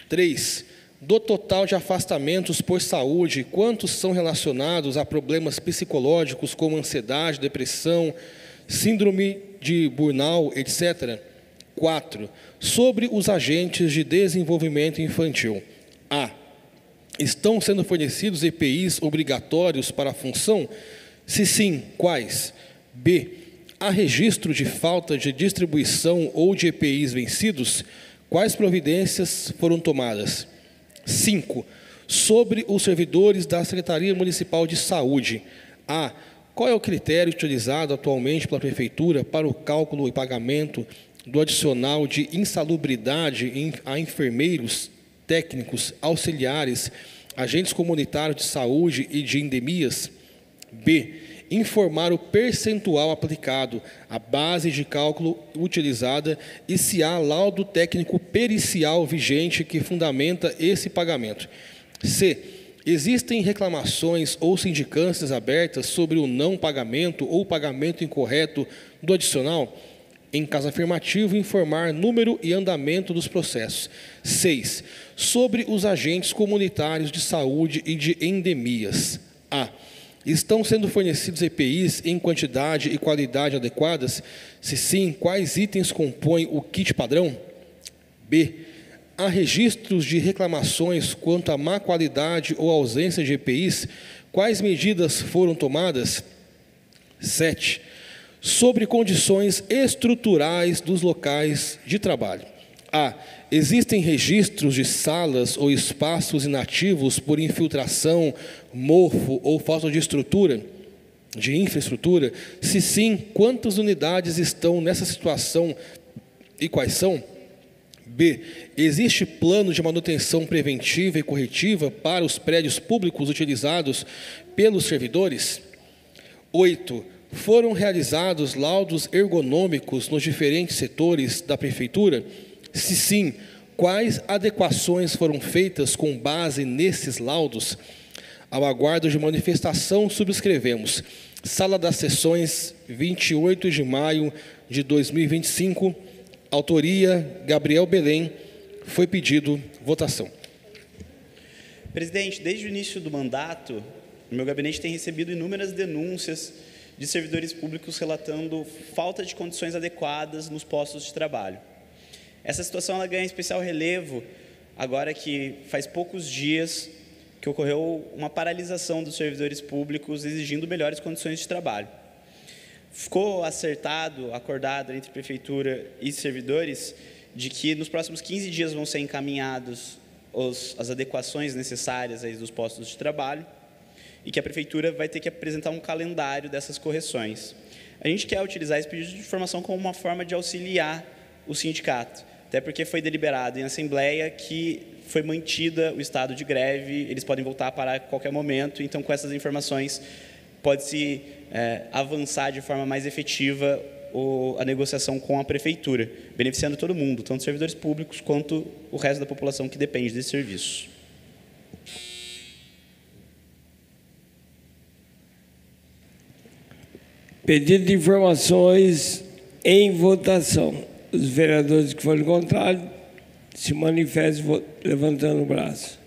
[SPEAKER 3] 3. Do total de afastamentos por saúde, quantos são relacionados a problemas psicológicos como ansiedade, depressão, síndrome de burnout, etc. 4. Sobre os agentes de desenvolvimento infantil. A. Estão sendo fornecidos EPIs obrigatórios para a função? Se sim, quais? B. Há registro de falta de distribuição ou de EPIs vencidos? Quais providências foram tomadas? 5. Sobre os servidores da Secretaria Municipal de Saúde. A. Qual é o critério utilizado atualmente pela Prefeitura para o cálculo e pagamento do adicional de insalubridade a enfermeiros, técnicos, auxiliares, agentes comunitários de saúde e de endemias? B. Informar o percentual aplicado, a base de cálculo utilizada e se há laudo técnico pericial vigente que fundamenta esse pagamento. C. Existem reclamações ou sindicâncias abertas sobre o não pagamento ou pagamento incorreto do adicional? Em caso afirmativo, informar número e andamento dos processos. 6. Sobre os agentes comunitários de saúde e de endemias. A. Estão sendo fornecidos EPIs em quantidade e qualidade adequadas? Se sim, quais itens compõem o kit padrão? B. Há registros de reclamações quanto à má qualidade ou ausência de EPIs? Quais medidas foram tomadas? 7. Sobre condições estruturais dos locais de trabalho. A. Existem registros de salas ou espaços inativos por infiltração, mofo ou falta de estrutura, de infraestrutura? Se sim, quantas unidades estão nessa situação e quais são? B. Existe plano de manutenção preventiva e corretiva para os prédios públicos utilizados pelos servidores? 8. Foram realizados laudos ergonômicos nos diferentes setores da Prefeitura? Se sim, quais adequações foram feitas com base nesses laudos? Ao aguardo de manifestação, subscrevemos. Sala das Sessões, 28 de maio de 2025. Autoria, Gabriel Belém. Foi pedido votação.
[SPEAKER 5] Presidente, desde o início do mandato, o meu gabinete tem recebido inúmeras denúncias de servidores públicos relatando falta de condições adequadas nos postos de trabalho. Essa situação ela ganha especial relevo agora que faz poucos dias que que ocorreu uma paralisação dos servidores públicos exigindo melhores condições de trabalho. Ficou acertado, acordado entre prefeitura e servidores de que nos próximos 15 dias vão ser encaminhados as adequações necessárias aí dos postos de trabalho e que a prefeitura vai ter que apresentar um calendário dessas correções. A gente quer utilizar esse pedido de informação como uma forma de auxiliar o sindicato, até porque foi deliberado em assembleia que foi mantida o estado de greve, eles podem voltar a parar a qualquer momento, então com essas informações pode-se avançar de forma mais efetiva a negociação com a prefeitura, beneficiando todo mundo, tanto os servidores públicos quanto o resto da população que depende desse serviço.
[SPEAKER 2] Pedido de informações em votação. Os vereadores que forem contrários se manifestem levantando o braço.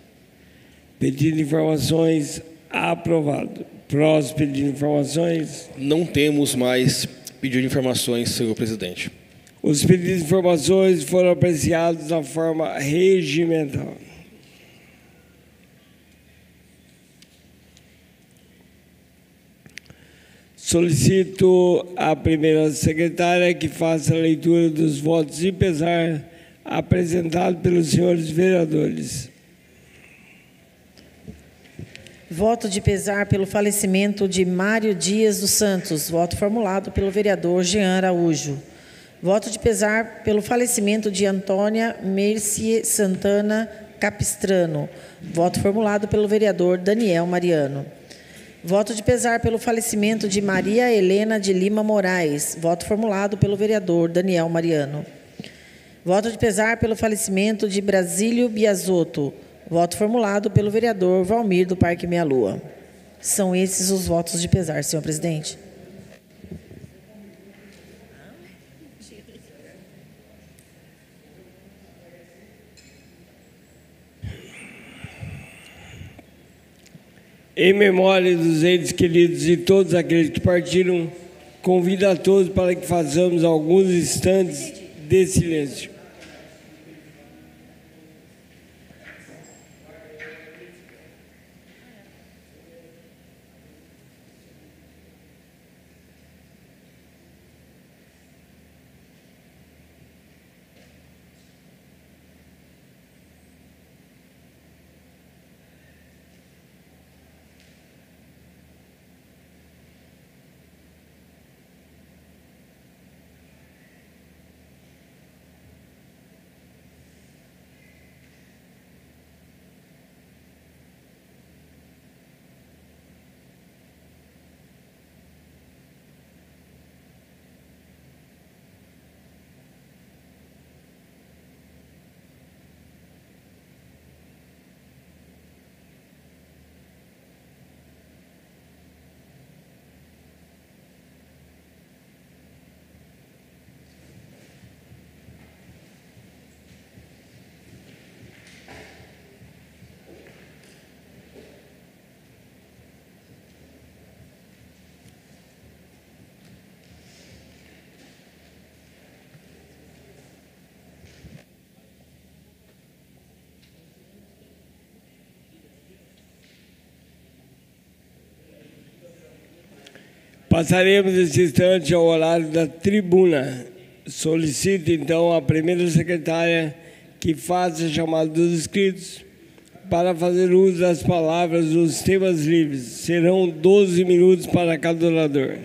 [SPEAKER 2] Pedido de informações aprovado. Próximo pedido de informações.
[SPEAKER 3] Não temos mais pedido de informações, senhor presidente.
[SPEAKER 2] Os pedidos de informações foram apreciados da forma regimental. Solicito à primeira secretária que faça a leitura dos votos de pesar apresentados pelos senhores vereadores.
[SPEAKER 1] Voto de pesar pelo falecimento de Mário Dias dos Santos. Voto formulado pelo vereador Jean Araújo. Voto de pesar pelo falecimento de Antônia Mercie Santana Capistrano. Voto formulado pelo vereador Daniel Mariano. Voto de pesar pelo falecimento de Maria Helena de Lima Moraes. Voto formulado pelo vereador Daniel Mariano. Voto de pesar pelo falecimento de Brasílio Biasotto. Voto formulado pelo vereador Valmir do Parque Meia Lua. São esses os votos de pesar, senhor presidente.
[SPEAKER 2] Em memória dos entes queridos e todos aqueles que partiram, convido a todos para que façamos alguns instantes de silêncio. Passaremos esse instante ao horário da tribuna. Solicito, então, a primeira secretária que faça a chamada dos inscritos para fazer uso das palavras dos temas livres. Serão 12 minutos para cada orador.